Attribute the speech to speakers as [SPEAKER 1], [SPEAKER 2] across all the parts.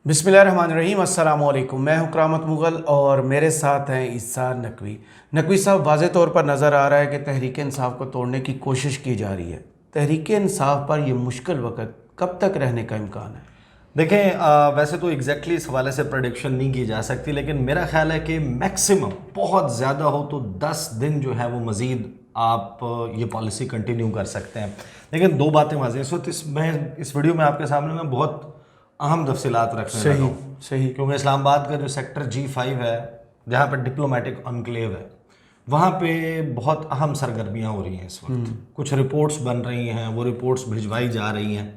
[SPEAKER 1] بسم اللہ الرحمن الرحیم، السلام علیکم۔ میں ہوں کرامت مغل اور میرے ساتھ ہیں عیسیٰ نقوی۔ نقوی صاحب، واضح طور پر نظر آ رہا ہے کہ تحریک انصاف کو توڑنے کی کوشش کی جا رہی ہے۔ تحریک انصاف پر یہ مشکل وقت کب تک رہنے کا امکان ہے؟
[SPEAKER 2] دیکھیں، ویسے تو ایگزیکٹلی اس حوالے سے پریڈکشن نہیں کی جا سکتی، لیکن میرا خیال ہے کہ میکسیمم بہت زیادہ ہو تو 10 دن جو ہے وہ مزید آپ یہ پالیسی کنٹینیو کر سکتے ہیں۔ لیکن دو باتیں واضح اس وقت میں اس ویڈیو میں آپ کے سامنے میں بہت اہم تفصیلات رکھنے لگا ہوں،
[SPEAKER 1] صحیح،
[SPEAKER 2] کیونکہ اسلام آباد کا جو سیکٹر G5 ہے، جہاں پہ ڈپلومیٹک انکلیو ہے، وہاں پہ بہت اہم سرگرمیاں ہو رہی ہیں اس وقت۔ کچھ رپورٹس بن رہی ہیں، وہ رپورٹس بھجوائی جا رہی ہیں،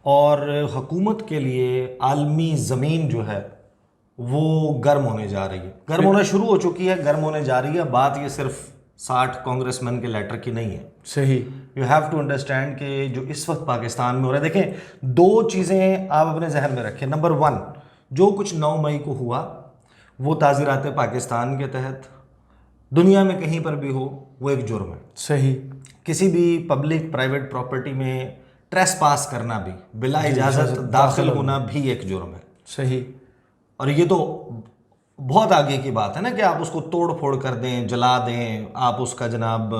[SPEAKER 2] اور حکومت کے لیے عالمی زمین جو ہے وہ گرم ہونے جا رہی ہے، گرم ہونا شروع ہو چکی ہے، گرم ہونے جا رہی ہے۔ بات یہ صرف 60 کانگریس مین کے لیٹر کی نہیں ہے۔
[SPEAKER 1] صحیح،
[SPEAKER 2] یو ہیو ٹو انڈرسٹینڈ کہ جو اس وقت پاکستان میں ہو رہا ہے، دیکھیں دو چیزیں آپ اپنے ذہن میں رکھیں۔ نمبر 1، جو کچھ 9 مئی کو ہوا وہ تعزیرات پاکستان کے تحت دنیا میں کہیں پر بھی ہو وہ ایک جرم ہے۔
[SPEAKER 1] صحیح،
[SPEAKER 2] کسی بھی پبلک پرائیویٹ پراپرٹی میں ٹریس پاس کرنا بھی، بلا اجازت داخل ہونا بھی ایک جرم ہے۔
[SPEAKER 1] صحیح،
[SPEAKER 2] اور یہ تو بہت آگے کی بات ہے نا کہ آپ اس کو توڑ پھوڑ کر دیں، جلا دیں، آپ اس کا جناب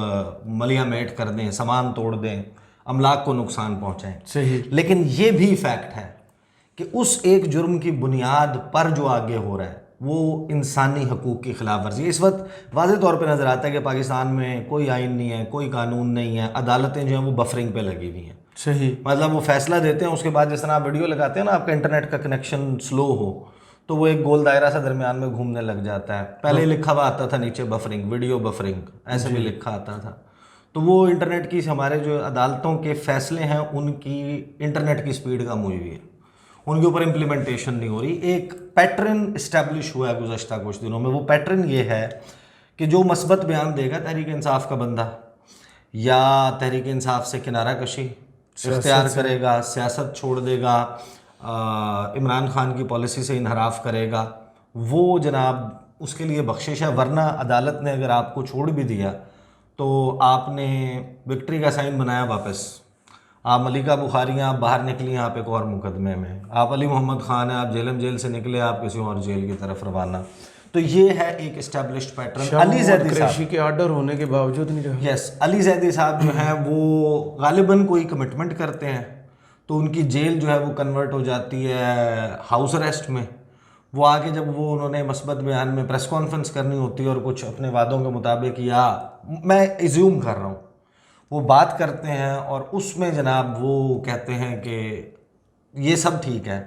[SPEAKER 2] ملیا میٹ کر دیں، سامان توڑ دیں، املاک کو نقصان پہنچائیں۔
[SPEAKER 1] صحیح،
[SPEAKER 2] لیکن یہ بھی فیکٹ ہے کہ اس ایک جرم کی بنیاد پر جو آگے ہو رہا ہے وہ انسانی حقوق کی خلاف ورزی ہے۔ اس وقت واضح طور پہ نظر آتا ہے کہ پاکستان میں کوئی آئین نہیں ہے، کوئی قانون نہیں ہے، عدالتیں جو ہیں وہ بفرنگ پہ لگی ہوئی ہیں۔
[SPEAKER 1] صحیح،
[SPEAKER 2] مطلب وہ فیصلہ دیتے ہیں، اس کے بعد جس طرح آپ ویڈیو لگاتے ہیں نا، آپ کا انٹرنیٹ کا کنیکشن سلو ہو تو وہ ایک گول دائرہ سا درمیان میں گھومنے لگ جاتا ہے۔ پہلے لکھا ہوا آتا تھا نیچے بفرنگ، ویڈیو بفرنگ، ایسے بھی لکھا آتا تھا۔ تو وہ انٹرنیٹ کی ہمارے جو عدالتوں کے فیصلے ہیں ان کی انٹرنیٹ کی سپیڈ کم ہوئی ہوئی ہے، ان کے اوپر امپلیمنٹیشن نہیں ہو رہی۔ ایک پیٹرن اسٹیبلش ہوا ہے گزشتہ کچھ دنوں میں۔ وہ پیٹرن یہ ہے کہ جو مثبت بیان دے گا تحریک انصاف کا بندہ، یا تحریک انصاف سے کنارہ کشی اختیار کرے گا، سیاست چھوڑ دے گا، عمران خان کی پالیسی سے انحراف کرے گا، وہ جناب اس کے لیے بخشش ہے۔ ورنہ عدالت نے اگر آپ کو چھوڑ بھی دیا تو آپ نے وکٹری کا سائن بنایا واپس، آپ ملکہ بخاری ہیں، آپ باہر نکلی ہیں، آپ ایک اور مقدمے میں، آپ علی محمد خان ہیں، آپ جیل سے نکلے، آپ کسی اور جیل کی طرف روانہ۔ تو یہ ہے ایک اسٹیبلشڈ پیٹرن۔ علی زیدی
[SPEAKER 1] قریشی کے آرڈر ہونے کے باوجود نہیں رہا۔
[SPEAKER 2] یس، علی زیدی صاحب جو ہیں وہ غالباً کوئی کمٹمنٹ کرتے ہیں تو ان کی جیل جو ہے وہ کنورٹ ہو جاتی ہے ہاؤس اریسٹ میں۔ وہ آگے جب وہ انہوں نے مثبت بیان میں پریس کانفرنس کرنی ہوتی ہے اور کچھ اپنے وعدوں کے مطابق، یا میں ایزیوم کر رہا ہوں، وہ بات کرتے ہیں اور اس میں جناب وہ کہتے ہیں کہ یہ سب ٹھیک ہے،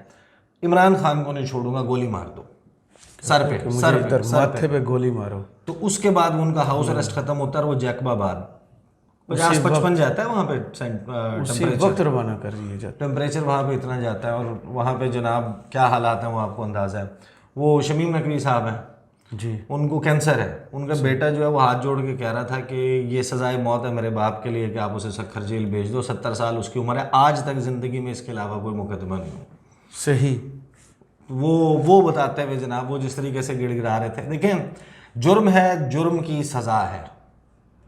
[SPEAKER 2] عمران خان کو نہیں چھوڑوں گا، گولی مار دو سر پہ،
[SPEAKER 1] ماتھے پہ گولی مارو۔
[SPEAKER 2] تو اس کے بعد ان کا ہاؤس اریسٹ ختم ہوتا ہے اور وہ جیکب آباد 50-55 جاتا ہے وہاں پہ
[SPEAKER 1] اسی وقت روانہ کر دیے جاتے،
[SPEAKER 2] ٹیمپریچر وہاں پہ اتنا جاتا ہے، اور وہاں پہ جناب کیا حالات ہیں وہ آپ کو اندازہ ہے۔ وہ شمیم نقوی صاحب ہیں،
[SPEAKER 1] جی،
[SPEAKER 2] ان کو کینسر ہے، ان کا بیٹا جو ہے وہ ہاتھ جوڑ کے کہہ رہا تھا کہ یہ سزائے موت ہے میرے باپ کے لیے کہ آپ اسے سکھر جیل بھیج دو، 70 سال اس کی عمر ہے، آج تک زندگی میں اس کے علاوہ کوئی مقدمہ نہیں ہو۔
[SPEAKER 1] صحیح،
[SPEAKER 2] وہ بتاتے ہوئے جناب وہ جس طریقے سے گڑ گڑا رہے تھے، دیکھیں جرم ہے، جرم کی سزا ہے،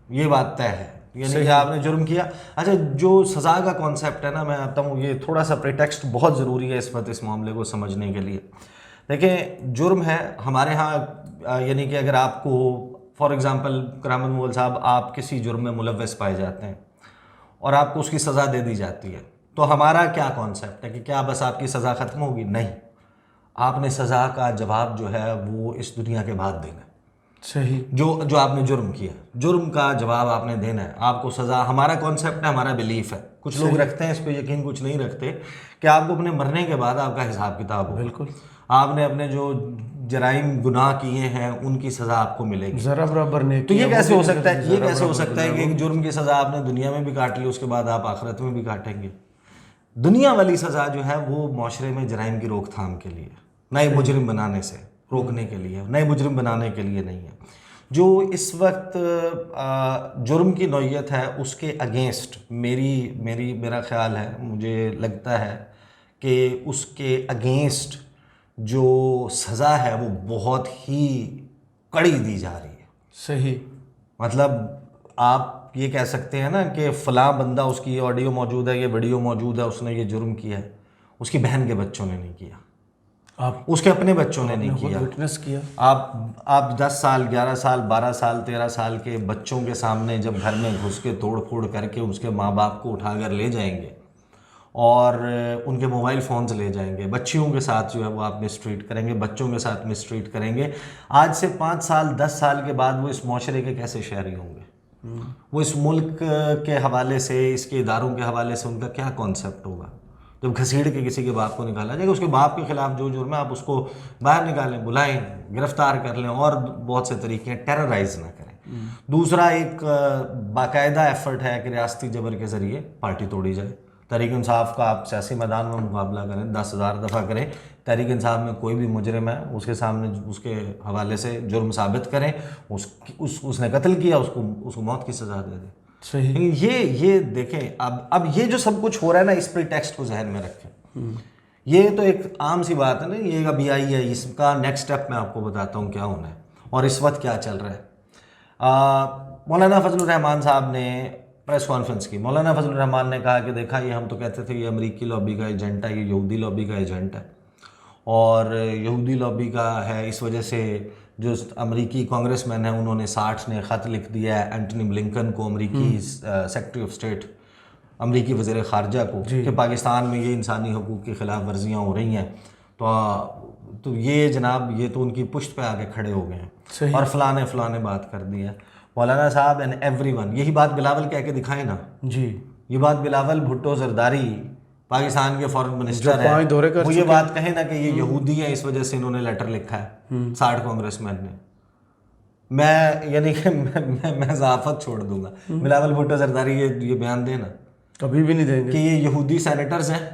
[SPEAKER 2] یہ بات طے ہے، یعنی کہ آپ نے جرم کیا۔ اچھا، جو سزا کا کانسیپٹ ہے نا، میں آتا ہوں، یہ تھوڑا سا پریٹیکسٹ بہت ضروری ہے اس وقت اس معاملے کو سمجھنے کے لیے۔ دیکھیں جرم ہے ہمارے ہاں، یعنی کہ اگر آپ کو فار ایگزامپل کرامت مغل صاحب آپ کسی جرم میں ملوث پائے جاتے ہیں اور آپ کو اس کی سزا دے دی جاتی ہے، تو ہمارا کیا کانسیپٹ ہے کہ کیا بس آپ کی سزا ختم ہوگی؟ نہیں، آپ نے سزا کا جواب جو ہے وہ اس دنیا کے بعد دینا ہے۔
[SPEAKER 1] صحیح،
[SPEAKER 2] جو آپ نے جرم کیا، جرم کا جواب آپ نے دینا ہے، آپ کو سزا، ہمارا کانسیپٹ ہے، ہمارا بلیف ہے، کچھ لوگ رکھتے ہیں اس پہ یقین، کچھ نہیں رکھتے، کہ آپ کو اپنے مرنے کے بعد آپ کا حساب کتاب ہوگا،
[SPEAKER 1] بالکل،
[SPEAKER 2] آپ نے اپنے جو جرائم گناہ کیے ہیں ان کی سزا آپ کو ملے گی۔
[SPEAKER 1] ذرا برابر نہیں
[SPEAKER 2] تو یہ کیسے ہو سکتا ہے؟ یہ کیسے ہو سکتا ہے کہ ایک جرم کی سزا آپ نے دنیا میں بھی کاٹ لی، اس کے بعد آپ آخرت میں بھی کاٹیں گے؟ دنیا والی سزا جو ہے وہ معاشرے میں جرائم کی روک تھام کے لیے، نئے مجرم بنانے سے روکنے کے لیے، نئے مجرم بنانے کے لیے نہیں ہے۔ جو اس وقت جرم کی نوعیت ہے اس کے اگینسٹ میرا خیال ہے، مجھے لگتا ہے کہ اس کے اگینسٹ جو سزا ہے وہ بہت ہی کڑی دی جا رہی ہے۔
[SPEAKER 1] صحیح،
[SPEAKER 2] مطلب آپ یہ کہہ سکتے ہیں نا کہ فلاں بندہ، اس کی آڈیو موجود ہے، یہ ویڈیو موجود ہے، اس نے یہ جرم کیا ہے، اس کی بہن کے بچوں نے نہیں کیا،
[SPEAKER 1] آپ
[SPEAKER 2] اس کے اپنے بچوں نے نہیں کیا.
[SPEAKER 1] وٹنس کیا.
[SPEAKER 2] آپ 10 سال 11 سال 12 سال 13 سال کے بچوں کے سامنے جب گھر میں گھس کے توڑ پھوڑ کر کے اس کے ماں باپ کو اٹھا کر لے جائیں گے اور ان کے موبائل فونز لے جائیں گے, بچیوں کے ساتھ جو ہے وہ آپ مسٹریٹ کریں گے, بچوں کے ساتھ مسٹریٹ کریں گے, آج سے 5 سال 10 سال کے بعد وہ اس معاشرے کے کیسے شہری ہوں گے؟ وہ اس ملک کے حوالے سے, اس کے اداروں کے حوالے سے ان کا کیا کانسیپٹ ہوگا؟ جب گھسیڑ کے کسی کے باپ کو نکالا جائے گا, اس کے باپ کے خلاف جو جرم ہے آپ اس کو باہر نکالیں, بلائیں, گرفتار کر لیں, اور بہت سے طریقے ہیں, ٹیررائز نہ کریں. دوسرا ایک باقاعدہ ایفرٹ ہے کہ ریاستی جبر کے ذریعے پارٹی توڑی جائے. تحریک انصاف کا آپ سیاسی میدان میں مقابلہ کریں, 10,000 دفعہ کریں, تحریک انصاف میں کوئی بھی مجرم ہے اس کے سامنے اس کے حوالے سے جرم ثابت کریں, اس نے قتل کیا, اس کو موت کی سزا دے دیں.
[SPEAKER 1] صحیح.
[SPEAKER 2] یہ دیکھیں, اب یہ جو سب کچھ ہو رہا ہے نا, اس پری ٹیکسٹ کو ذہن میں رکھیں. یہ تو ایک عام سی بات ہے نا, یہ ابھی آئی ہے, اس کا نیکسٹ اسٹیپ میں آپ کو بتاتا ہوں کیا ہونا ہے اور اس وقت کیا چل رہا ہے. مولانا فضل الرحمان صاحب نے پریس کانفرنس کی. مولانا فضل الرحمان نے کہا کہ دیکھا, یہ ہم تو کہتے تھے یہ امریکی لابی کا ایجنٹ ہے, یہ یہودی لابی کا ایجنٹ ہے, اور یہودی لابی کا ہے اس وجہ سے جو امریکی کانگریس مین ہیں انہوں نے 60 نے خط لکھ دیا ہے اینٹنی بلنکن کو, امریکی سیکرٹری آف اسٹیٹ, امریکی وزیر خارجہ کو, کہ پاکستان میں یہ انسانی حقوق کی خلاف ورزیاں ہو رہی ہیں. تو یہ جناب, یہ تو ان کی پشت پہ آ کے کھڑے ہو گئے ہیں اور فلانے بات کر دی ہے. مولانا صاحب اینڈ ایوری ون, یہی بات بلاول کہہ کے دکھائیں نا جی, یہ بات بلاول بھٹو زرداری پاکستان کے فارن منسٹر ہیں, وہ یہ بات کہیں نا کہ یہ یہودی ہیں اس وجہ سے انہوں نے لیٹر لکھا ہے 60 کانگریس مین نے. میں یعنی کہ میں ضعافت چھوڑ دوں گا, بلاول بھٹو زرداری یہ بیان دے نا,
[SPEAKER 1] کبھی بھی نہیں دیں گے
[SPEAKER 2] کہ یہ یہودی سینیٹرز ہیں.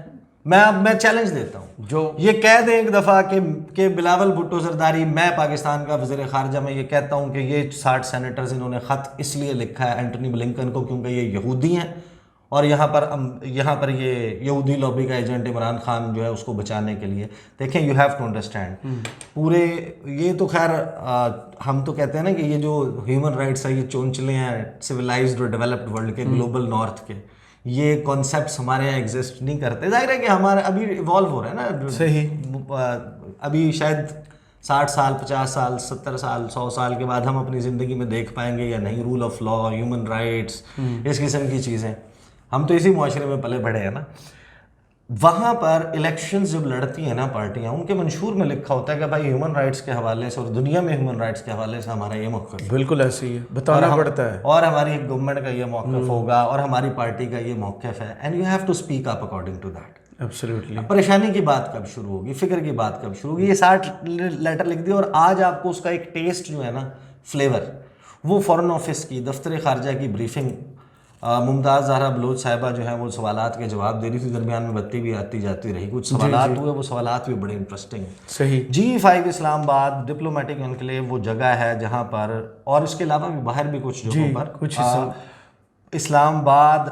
[SPEAKER 2] میں چیلنج دیتا ہوں, جو یہ کہہ دیں ایک دفعہ کہ بلاول بھٹو زرداری, میں پاکستان کا وزیر خارجہ میں یہ کہتا ہوں کہ یہ 60 سینیٹرز انہوں نے خط اس لیے لکھا ہے اینٹنی بلنکن کو کیونکہ یہ یہودی ہیں, اور یہاں پر یہ یہودی لابی کا ایجنٹ عمران خان جو ہے اس کو بچانے کے لیے. دیکھیں, یو ہیو ٹو انڈرسٹینڈ پورے, یہ تو خیر ہم تو کہتے ہیں نا کہ یہ جو ہیومن رائٹس ہے یہ چونچلے ہیں سویلائزڈ اور ڈیولپڈ ورلڈ کے, گلوبل نارتھ کے, یہ کانسیپٹس ہمارے یہاں ایگزسٹ نہیں کرتے. ظاہر ہے کہ ہمارا ابھی ایوالو ہو رہا ہے نا.
[SPEAKER 1] صحیح.
[SPEAKER 2] ابھی شاید 60 سال 50 سال 70 سال 100 سال کے بعد ہم اپنی زندگی میں دیکھ پائیں گے یا نہیں rule of law, human rights, اس قسم کی چیزیں. ہم تو اسی معاشرے میں پلے بڑھے ہیں نا. وہاں پر الیکشنز جب لڑتی ہیں نا پارٹیاں, ان کے منشور میں لکھا ہوتا ہے کہ بھائی ہیومن رائٹس کے حوالے سے اور دنیا میں ہیومن رائٹس کے حوالے سے ہمارا یہ موقف ہے.
[SPEAKER 1] بالکل ایسے ہی ہے, بتانا پڑتا ہے,
[SPEAKER 2] اور ہماری گورنمنٹ کا یہ موقف ہوگا اور ہماری پارٹی کا یہ موقف ہے, and you have to speak up according to that.
[SPEAKER 1] Absolutely.
[SPEAKER 2] پریشانی کی بات کب شروع ہوگی, فکر کی بات کب شروع ہوگی؟ یہ 60 لیٹر لکھ دی, اور آج آپ کو اس کا ایک ٹیسٹ جو ہے نا, فلیور, وہ فارن آفس کی دفتر خارجہ کی بریفنگ, ممتاز زہرا بلوچ صاحبہ جو ہیں وہ سوالات کے جواب دے رہی تھی, درمیان میں بتی بھی آتی جاتی رہی, کچھ سوالات ہوئے, وہ سوالات بھی بڑے انٹرسٹنگ ہیں.
[SPEAKER 1] صحیح.
[SPEAKER 2] G5 اسلام آباد ڈپلومیٹک انکلیو وہ جگہ ہے جہاں پر, اور اس کے علاوہ بھی باہر بھی کچھ جگہوں پر,
[SPEAKER 1] کچھ
[SPEAKER 2] اسلام آباد,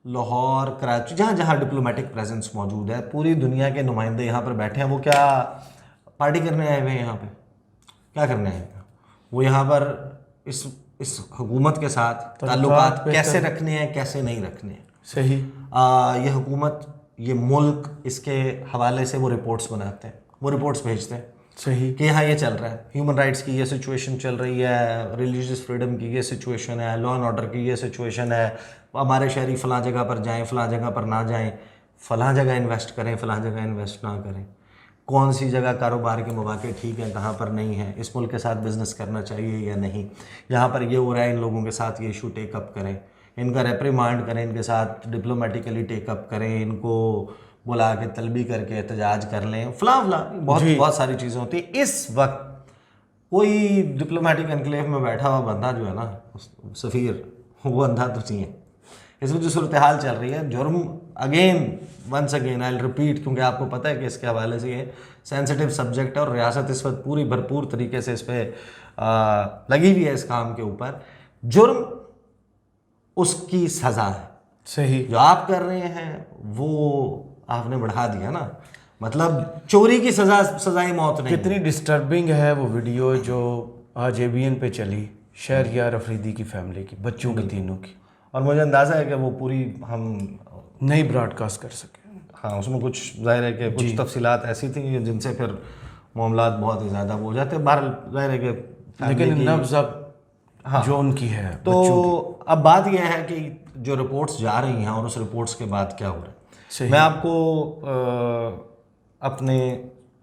[SPEAKER 2] لاہور, کراچی, جہاں جہاں ڈپلومیٹک پریزنس موجود ہے, پوری دنیا کے نمائندے یہاں پر بیٹھے ہیں. وہ کیا پارٹی کرنے آئے ہوئے ہیں یہاں پہ؟ کیا کرنے آئے ہیں وہ یہاں پر؟ اس حکومت کے ساتھ تعلقات کیسے رکھنے ہیں, کیسے نہیں رکھنے ہیں.
[SPEAKER 1] صحیح.
[SPEAKER 2] یہ حکومت, یہ ملک, اس کے حوالے سے وہ رپورٹس بناتے ہیں, وہ رپورٹس بھیجتے ہیں.
[SPEAKER 1] صحیح.
[SPEAKER 2] کہ یہاں یہ چل رہا ہے, ہیومن رائٹس کی یہ سچویشن چل رہی ہے, ریلیجیس فریڈم کی یہ سچویشن ہے, لا اینڈ آرڈر کی یہ سچویشن ہے, ہمارے شہری فلاں جگہ پر جائیں, فلاں جگہ پر نہ جائیں, فلاں جگہ انویسٹ کریں, فلاں جگہ انویسٹ نہ کریں, کون سی جگہ کاروبار کے مواقع ٹھیک ہیں, کہاں پر نہیں ہیں, اس ملک کے ساتھ بزنس کرنا چاہیے یا نہیں, یہاں پر یہ ہو رہا ہے, ان لوگوں کے ساتھ یہ ایشو ٹیک اپ کریں, ان کا ریپریمانڈ کریں, ان کے ساتھ ڈپلومیٹیکلی ٹیک اپ کریں, ان کو بلا کے طلبی کر کے احتجاج کر لیں, فلاں بہت ساری چیزیں ہوتی ہیں. اس وقت کوئی ڈپلومیٹک انکلیو میں بیٹھا ہوا بندہ جو ہے نا, سفیر, وہ اندھا تو نہیں ہے. اس میں جو صورتحال چل رہی ہے, جرم ونس اگین آئی ریپیٹ, کیونکہ آپ کو پتہ ہے کہ اس کے حوالے سے یہ سینسٹیو سبجیکٹ ہے اور ریاست اس وقت پوری بھرپور طریقے سے اس پہ لگی ہوئی ہے اس کام کے اوپر. جرم اس کی سزا ہے.
[SPEAKER 1] صحیح.
[SPEAKER 2] جو آپ کر رہے ہیں وہ آپ نے بڑھا دیا نا, مطلب چوری کی سزائے موت نہیں.
[SPEAKER 1] کتنی ڈسٹربنگ ہے وہ ویڈیو جو آج ABN پہ چلی, شہریار افریدی کی فیملی کی, بچوں کی تینوں کی,
[SPEAKER 2] اور مجھے اندازہ ہے کہ وہ پوری ہم
[SPEAKER 1] نہیں براڈ کاسٹ کر سکے.
[SPEAKER 2] ہاں اس میں کچھ ظاہر ہے کہ کچھ تفصیلات ایسی تھیں جن سے پھر معاملات بہت ہی زیادہ ہو جاتے. بہرحال ظاہر ہے کہ
[SPEAKER 1] لیکن نبض اب جو ان کی ہے.
[SPEAKER 2] تو اب بات یہ ہے کہ جو رپورٹس جا رہی ہیں اور اس رپورٹس کے بعد کیا ہو رہا ہے. میں آپ کو اپنے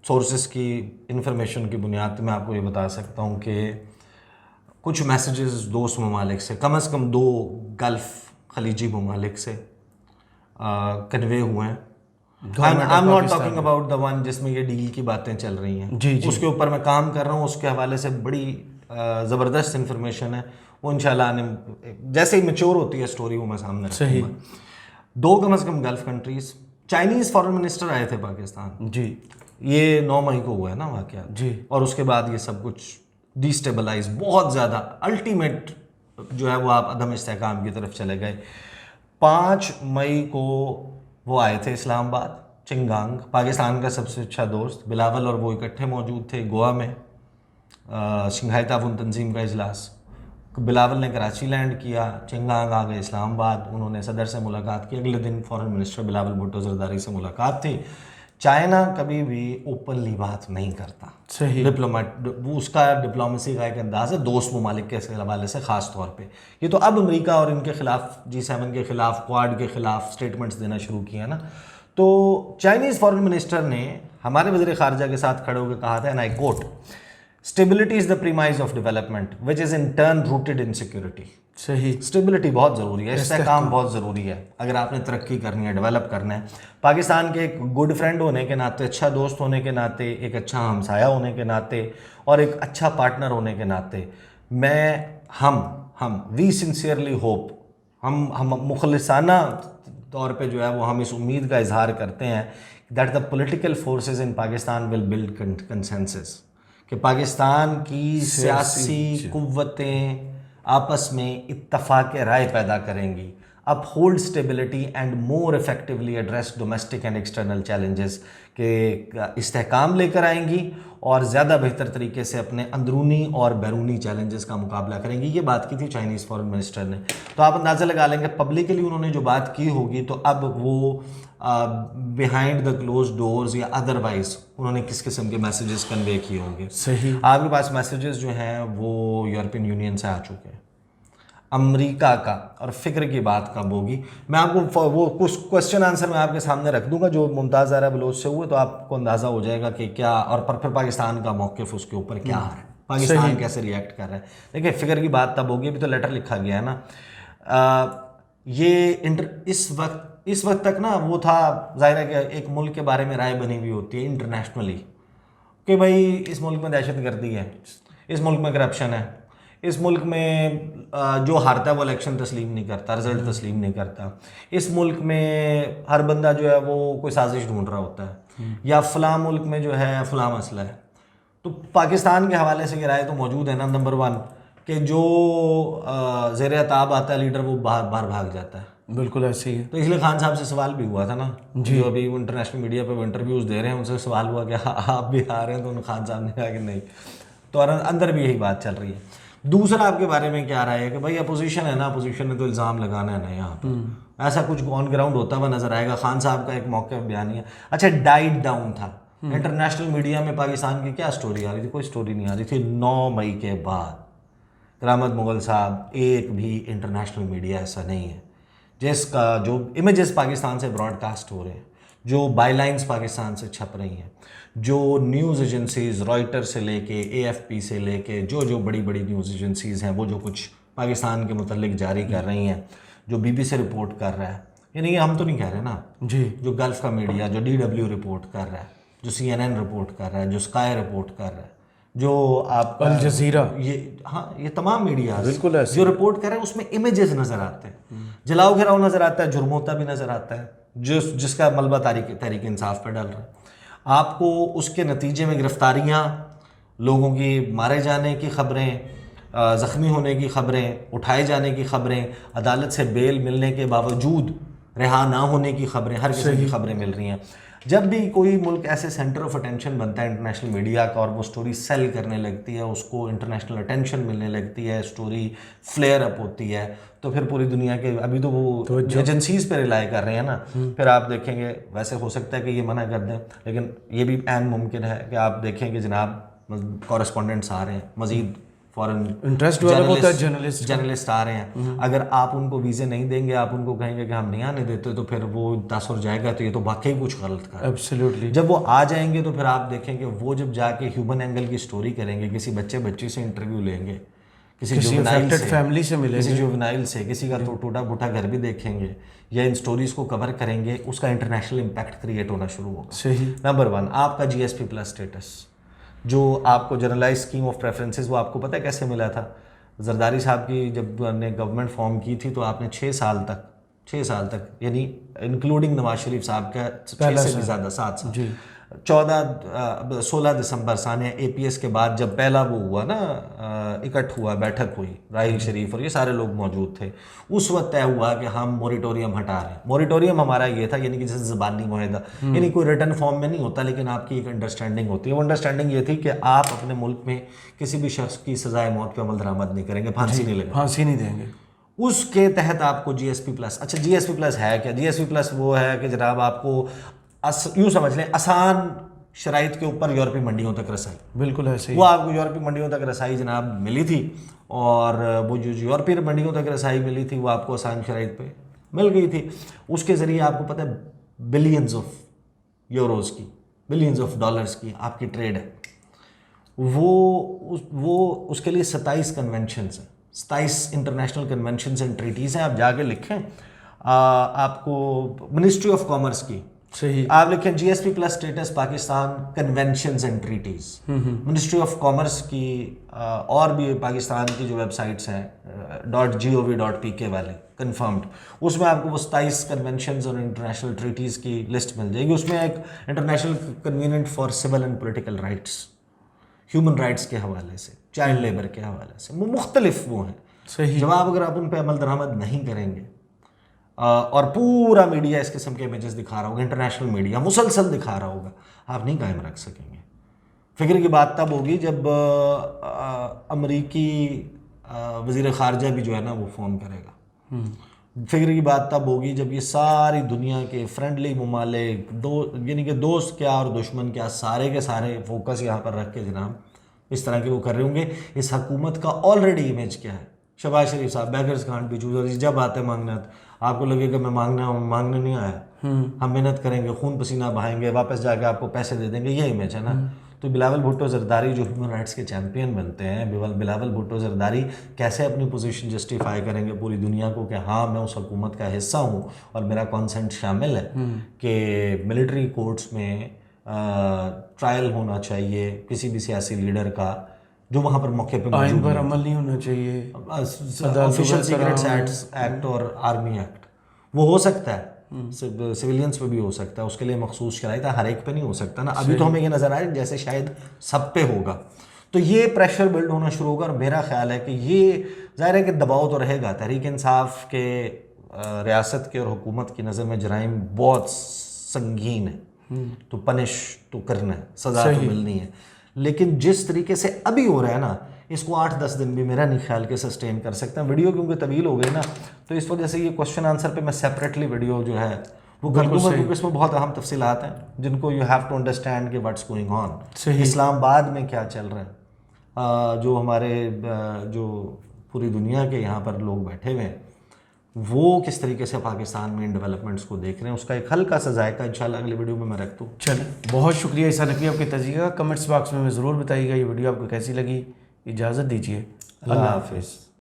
[SPEAKER 2] سورسز کی انفارمیشن کی بنیاد پہ میں آپ کو یہ بتا سکتا ہوں کہ کچھ میسیجز دوست ممالک سے کم از کم 2 گلف خلیجی ممالک سے کنوے ہوئے ہیں. I'm not talking about the one جس میں یہ ڈیل کی باتیں چل رہی ہیں, اس کے اوپر میں کام کر رہا ہوں, اس کے حوالے سے بڑی زبردست انفارمیشن ہے. وہ انشاءاللہ جیسے ہی میچور ہوتی ہے اسٹوری وہ میں سامنے رکھوں گا. 2 کم از کم gulf countries, Chinese foreign minister آئے تھے پاکستان.
[SPEAKER 1] جی
[SPEAKER 2] یہ 9 مئی کو ہوا ہے نا واقعہ.
[SPEAKER 1] جی.
[SPEAKER 2] اور اس کے بعد یہ سب کچھ ڈیسٹیبلائز بہت زیادہ الٹیمیٹ جو ہے وہ آپ عدم استحکام کی طرف چلے گئے. 5 مئی کو وہ آئے تھے اسلام آباد, چنگانگ, پاکستان کا سب سے اچھا دوست بلاول اور وہ اکٹھے موجود تھے گوا میں شنگھائی تعاون تنظیم کا اجلاس. بلاول نے کراچی لینڈ کیا, چنگانگ آ گئے اسلام آباد, انہوں نے صدر سے ملاقات کی. اگلے دن فارن منسٹر بلاول بھٹو زرداری سے ملاقات تھی. چائنا کبھی بھی اوپنلی بات نہیں کرتا,
[SPEAKER 1] صحیح
[SPEAKER 2] ڈپلومیٹ, وہ اس کا ڈپلومیسی کا ایک انداز ہے دوست ممالک کے حوالے سے خاص طور پہ. یہ تو اب امریکہ اور ان کے خلاف G7 کے خلاف, کوآڈ کے خلاف اسٹیٹمنٹس دینا شروع کیا نا. تو چائنیز فارن منسٹر نے ہمارے وزیر خارجہ کے ساتھ کھڑے ہو کے کہا تھا, and I quote, stability is the premise of development which is in turn rooted in security.
[SPEAKER 1] صحیح.
[SPEAKER 2] اسٹیبلٹی بہت ضروری ہے, استحکام بہت ضروری ہے اگر آپ نے ترقی کرنی ہے, ڈیولپ کرنا ہے. پاکستان کے ایک گڈ فرینڈ ہونے کے ناطے, اچھا دوست ہونے کے ناطے, ایک اچھا ہمسایہ ہونے کے ناطے اور ایک اچھا پارٹنر ہونے کے ناطے ہم وی سنسیئرلی ہوپ, ہم مخلصانہ طور پہ جو ہے وہ ہم اس امید کا اظہار کرتے ہیں that the political forces in Pakistan will build consensus, کہ پاکستان کی سیاسی قوتیں آپس میں اتفاق رائے پیدا کریں گی, uphold stability and more effectively address domestic and external challenges, کہ استحکام لے کر آئیں گی اور زیادہ بہتر طریقے سے اپنے اندرونی اور بیرونی چیلنجز کا مقابلہ کریں گی. یہ بات کی تھی چائنیز فارن منسٹر نے. تو آپ اندازہ لگا لیں گے پبلکلی انہوں نے جو بات کی ہوگی تو اب وہ بیہائنڈ دا کلوز ڈورز یا ادروائز انہوں نے کس قسم کے میسیجز کنوے کیے ہوں گے.
[SPEAKER 1] صحیح.
[SPEAKER 2] آپ کے پاس میسیجز جو ہیں وہ یورپین یونین سے آ چکے ہیں, امریکہ کا, اور فکر کی بات کب ہوگی. میں آپ کو وہ کچھ کوسچن آنسر میں آپ کے سامنے رکھ دوں گا جو ممتاز زہرا بلوچ سے ہوئے, تو آپ کو اندازہ ہو جائے گا کہ کیا, اور پھر پاکستان کا موقف اس کے اوپر کیا آ رہا ہے, پاکستان کیسے ریئیکٹ کر رہا ہے. دیکھیں فکر کی بات تب ہوگی, ابھی تو لیٹر لکھا گیا ہے نا. یہ اس وقت تک نا وہ تھا, ظاہر ہے کہ ایک ملک کے بارے میں رائے بنی ہوئی ہوتی ہے انٹرنیشنلی کہ بھائی اس ملک میں دہشت گردی ہے, اس ملک میں کرپشن ہے, اس ملک میں جو ہارتا ہے وہ الیکشن تسلیم نہیں کرتا, رزلٹ تسلیم نہیں کرتا, اس ملک میں ہر بندہ جو ہے وہ کوئی سازش ڈھونڈ رہا ہوتا ہے, یا فلاں ملک میں جو ہے فلاں مسئلہ ہے. تو پاکستان کے حوالے سے یہ رائے تو موجود ہے نا, نمبر 1 کہ جو زیر عتاب آتا ہے لیڈر وہ باہر بھاگ جاتا ہے.
[SPEAKER 1] بالکل ایسے ہی ہے.
[SPEAKER 2] تو اس لیے خان صاحب سے سوال بھی ہوا تھا نا, جو ابھی انٹرنیشنل میڈیا پہ انٹرویوز دے رہے ہیں, ان سے سوال ہوا کہ آپ بھی آ رہے ہیں, تو خان صاحب نے کہا کہ نہیں. تو اندر بھی یہی بات چل رہی ہے. دوسرا آپ کے بارے میں کیا رہا ہے کہ بھائی اپوزیشن ہے نا, اپوزیشن نے تو الزام لگانا ہے نا, یہاں پہ ایسا کچھ آن گراؤنڈ ہوتا ہوا نظر آئے گا. خان صاحب کا ایک موقع بیان ہے, اچھا ڈائٹ ڈاؤن تھا انٹرنیشنل میڈیا میں, پاکستان کی کیا سٹوری آ رہی تھی, کوئی سٹوری نہیں آ رہی تھی. 9 مئی کے بعد کرامت مغل صاحب, ایک بھی انٹرنیشنل میڈیا ایسا نہیں ہے جس کا جو امیجز پاکستان سے براڈ کاسٹ ہو رہے ہیں, جو بائی لائنز پاکستان سے چھپ رہی ہیں, جو نیوز ایجنسیز رائٹر سے لے کے AFP سے لے کے جو بڑی بڑی نیوز ایجنسیز ہیں وہ جو کچھ پاکستان کے متعلق جاری کر رہی ہیں, جو BBC رپورٹ کر رہا ہے, یعنی ہم تو نہیں کہہ رہے نا
[SPEAKER 1] جی,
[SPEAKER 2] جو گلف کا میڈیا, جو DW رپورٹ کر رہا ہے, جو CNN رپورٹ کر رہا ہے, جو اسکائی رپورٹ کر رہا ہے, جو آپ
[SPEAKER 1] الجزیرہ,
[SPEAKER 2] یہ تمام میڈیا
[SPEAKER 1] بالکل ایسے
[SPEAKER 2] جو رپورٹ کر رہے ہیں اس میں امیجز نظر آتے ہیں, جلاؤ گھراؤ نظر آتا ہے, جرم ہوتا بھی نظر آتا ہے, جس کا ملبہ تحریک انصاف پہ ڈال رہا ہے. آپ کو اس کے نتیجے میں گرفتاریاں, لوگوں کی مارے جانے کی خبریں, زخمی ہونے کی خبریں, اٹھائے جانے کی خبریں, عدالت سے بیل ملنے کے باوجود رہا نہ ہونے کی خبریں, ہر قسم کی خبریں مل رہی ہیں. جب بھی کوئی ملک ایسے سینٹر آف اٹینشن بنتا ہے انٹرنیشنل میڈیا کا اور وہ سٹوری سیل کرنے لگتی ہے, اس کو انٹرنیشنل اٹینشن ملنے لگتی ہے, سٹوری فلیئر اپ ہوتی ہے, تو پھر پوری دنیا کے ابھی تو وہ ایجنسیز پہ ریلائی کر رہے ہیں نا, پھر آپ دیکھیں گے ویسے ہو سکتا ہے کہ یہ منع کر دیں, لیکن یہ بھی عین ممکن ہے کہ آپ دیکھیں کہ جناب کورسپونڈنٹس آ رہے ہیں, مزید فورن
[SPEAKER 1] انٹرسٹ ڈیولپ ہوتا ہے
[SPEAKER 2] جرنلسٹ آ رہے ہیں, اگر آپ ان کو ویزے نہیں دیں گے, آپ ان کو کہیں گے کہ ہم نہیں آنے دیتے, تو پھر وہ تاثر جائے گا, تو یہ تو واقعی کچھ غلط کر.
[SPEAKER 1] ایبسلیوٹلی.
[SPEAKER 2] جب وہ آ جائیں گے تو پھر آپ دیکھیں کہ وہ جب جا کے ہیومن اینگل کی سٹوری کریں گے, کسی بچی سے انٹرویو لیں گے, کسی
[SPEAKER 1] فیملی سے ملیں گے,
[SPEAKER 2] کسی جوونائل سے, کسی کا ٹوٹا پھوٹا گھر بھی دیکھیں گے, یا ان سٹوریز کو کور کریں گے, اس کا انٹرنیشنل امپیکٹ کریٹ ہونا شروع ہوگا.
[SPEAKER 1] صحیح.
[SPEAKER 2] نمبر 1 آپ کا جی ایس پی پلس اسٹیٹس, جو آپ کو جنرلائز اسکیم آف پریفرنسز, وہ آپ کو پتہ ہے کیسے ملا تھا؟ زرداری صاحب کی جب نے گورنمنٹ فارم کی تھی تو آپ نے 6 سال تک یعنی انکلوڈنگ نواز شریف صاحب کا 6 سے بھی زیادہ 7 سال, 16 دسمبر سانیہ اے پی ایس کے بعد جب پہلا وہ ہوا نا, اکٹھ ہوا, بیٹھک ہوئی, راہیل شریف اور یہ سارے لوگ موجود تھے, اس وقت طے ہوا کہ ہم موریٹوریم ہٹا رہے ہیں. موریٹوریم ہمارا یہ تھا, یعنی کہ جیسے زبانی معاہدہ, یعنی کوئی ریٹن فارم میں نہیں ہوتا, لیکن آپ کی ایک انڈرسٹینڈنگ ہوتی ہے. وہ انڈرسٹینڈنگ یہ تھی کہ آپ اپنے ملک میں کسی بھی شخص کی سزائے موت پہ عمل درآمد نہیں کریں گے, پھانسی نہیں لگیں گے,
[SPEAKER 1] پھانسی نہیں دیں گے.
[SPEAKER 2] اس کے تحت آپ کو جی ایس پی پلس. اچھا جی ایس پی پلس ہے کیا؟ جی ایس پی پلس وہ ہے کہ جناب آپ کو یوں سمجھ لیں آسان شرائط کے اوپر یورپی منڈیوں تک رسائی.
[SPEAKER 1] بالکل ایسے ہی.
[SPEAKER 2] وہ آپ کو یورپی منڈیوں تک رسائی جناب ملی تھی, اور وہ جو یورپی منڈیوں تک رسائی ملی تھی وہ آپ کو آسان شرائط پہ مل گئی تھی. اس کے ذریعے آپ کو پتہ ہے بلینز آف یوروز کی, بلینز آف ڈالرز کی آپ کی ٹریڈ ہے. وہ اس کے لیے 27 کنونشنز ہیں, 27 انٹرنیشنل کنونشنز اینڈ ٹریٹیز ہیں. آپ جا کے لکھیں, آپ کو منسٹری آف کامرس کی,
[SPEAKER 1] صحیح,
[SPEAKER 2] آپ لکھیں G S P plus status Pakistan conventions and treaties, ministry of commerce کی, اور بھی پاکستان کی جو ویب سائٹس ہیں .gov.pk والے کنفرمڈ, اس میں آپ کو وہ 27 کنونشنز اور انٹرنیشنل ٹریٹیز کی لسٹ مل جائے گی. اس میں ایک international covenant for civil and political rights, human rights کے حوالے سے, چائلڈ لیبر کے حوالے سے, وہ مختلف وہ ہیں.
[SPEAKER 1] صحیح.
[SPEAKER 2] جواب اگر آپ ان پہ عمل درآمد نہیں کریں گے, اور پورا میڈیا اس قسم کے امیجز دکھا رہا ہوگا, انٹرنیشنل میڈیا مسلسل دکھا رہا ہوگا, آپ نہیں قائم رکھ سکیں گے. فکر کی بات تب ہوگی جب امریکی وزیر خارجہ بھی جو ہے نا وہ فون کرے گا. فکر کی بات تب ہوگی جب یہ ساری دنیا کے فرینڈلی ممالک, یعنی کہ دوست کیا اور دشمن کیا, سارے کے سارے فوکس یہاں پر رکھ کے جناب اس طرح کے وہ کر رہے ہوں گے. اس حکومت کا آلریڈی امیج کیا ہے؟ شہباز شریف صاحب بیگرز کانٹ بی چوزرز, جب آتے مانگنا آپ کو لگے کہ میں مانگنے نہیں آیا, ہم محنت کریں گے, خون پسینہ بہائیں گے, واپس جا کے آپ کو پیسے دے دیں گے, یہ امیج ہے نا. تو بلاول بھٹو زرداری جو ہیومن رائٹس کے چیمپئن بنتے ہیں, بلاول بھٹو زرداری کیسے اپنی پوزیشن جسٹیفائی کریں گے پوری دنیا کو کہ ہاں میں اس حکومت کا حصہ ہوں اور میرا کانسنٹ شامل ہے کہ ملٹری کورٹس میں ٹرائل ہونا چاہیے کسی بھی سیاسی لیڈر کا جو وہاں پر موقع پہ
[SPEAKER 1] آئین پر عمل نہیں ہونا چاہیے,
[SPEAKER 2] آفیشیل سیکریٹس ایکٹ اور آرمی ایکٹ, وہ ہو سکتا ہے سویلینس پہ بھی ہو سکتا ہے, اس کے لیے مخصوص شرائط ہے, ہر ایک پہ نہیں ہو سکتا نا. ابھی تو ہمیں یہ نظر آئے جیسے شاید سب پہ ہوگا, تو یہ پریشر بلڈ ہونا شروع ہوگا. اور میرا خیال ہے کہ یہ ظاہر ہے کہ دباؤ تو رہے گا. تحریک انصاف کے ریاست کے اور حکومت کی نظر میں جرائم بہت سنگین ہے, تو پنش تو کرنا ہے, سزا تو ملنی ہے. لیکن جس طریقے سے ابھی ہو رہا ہے نا, اس کو 8-10 دن بھی میرا نہیں خیال کہ سسٹین کر سکتے ہیں. ویڈیو کیونکہ طویل ہو گئی نا, تو اس وجہ سے یہ کوشچن آنسر پہ میں سیپریٹلی ویڈیو جو ہے وہ کر دوں گا, کیونکہ اس میں بہت اہم تفصیلات ہیں جن کو یو ہیو ٹو انڈرسٹینڈ کہ واٹس گوئنگ آن, اسلام آباد میں کیا چل رہا ہے, جو ہمارے جو پوری دنیا کے یہاں پر لوگ بیٹھے ہوئے ہیں وہ کس طریقے سے پاکستان میں ان ڈیولپمنٹس کو دیکھ رہے ہیں, اس کا ایک ہلکا سا ذائقہ انشاءاللہ اگلی ویڈیو میں رکھ دوں.
[SPEAKER 1] چلیں, بہت شکریہ عیسیٰ نقوی آپ کے تجزیے کا. کمنٹس باکس میں ضرور بتائیے گا یہ ویڈیو آپ کو کیسی لگی. اجازت دیجیے, اللہ حافظ.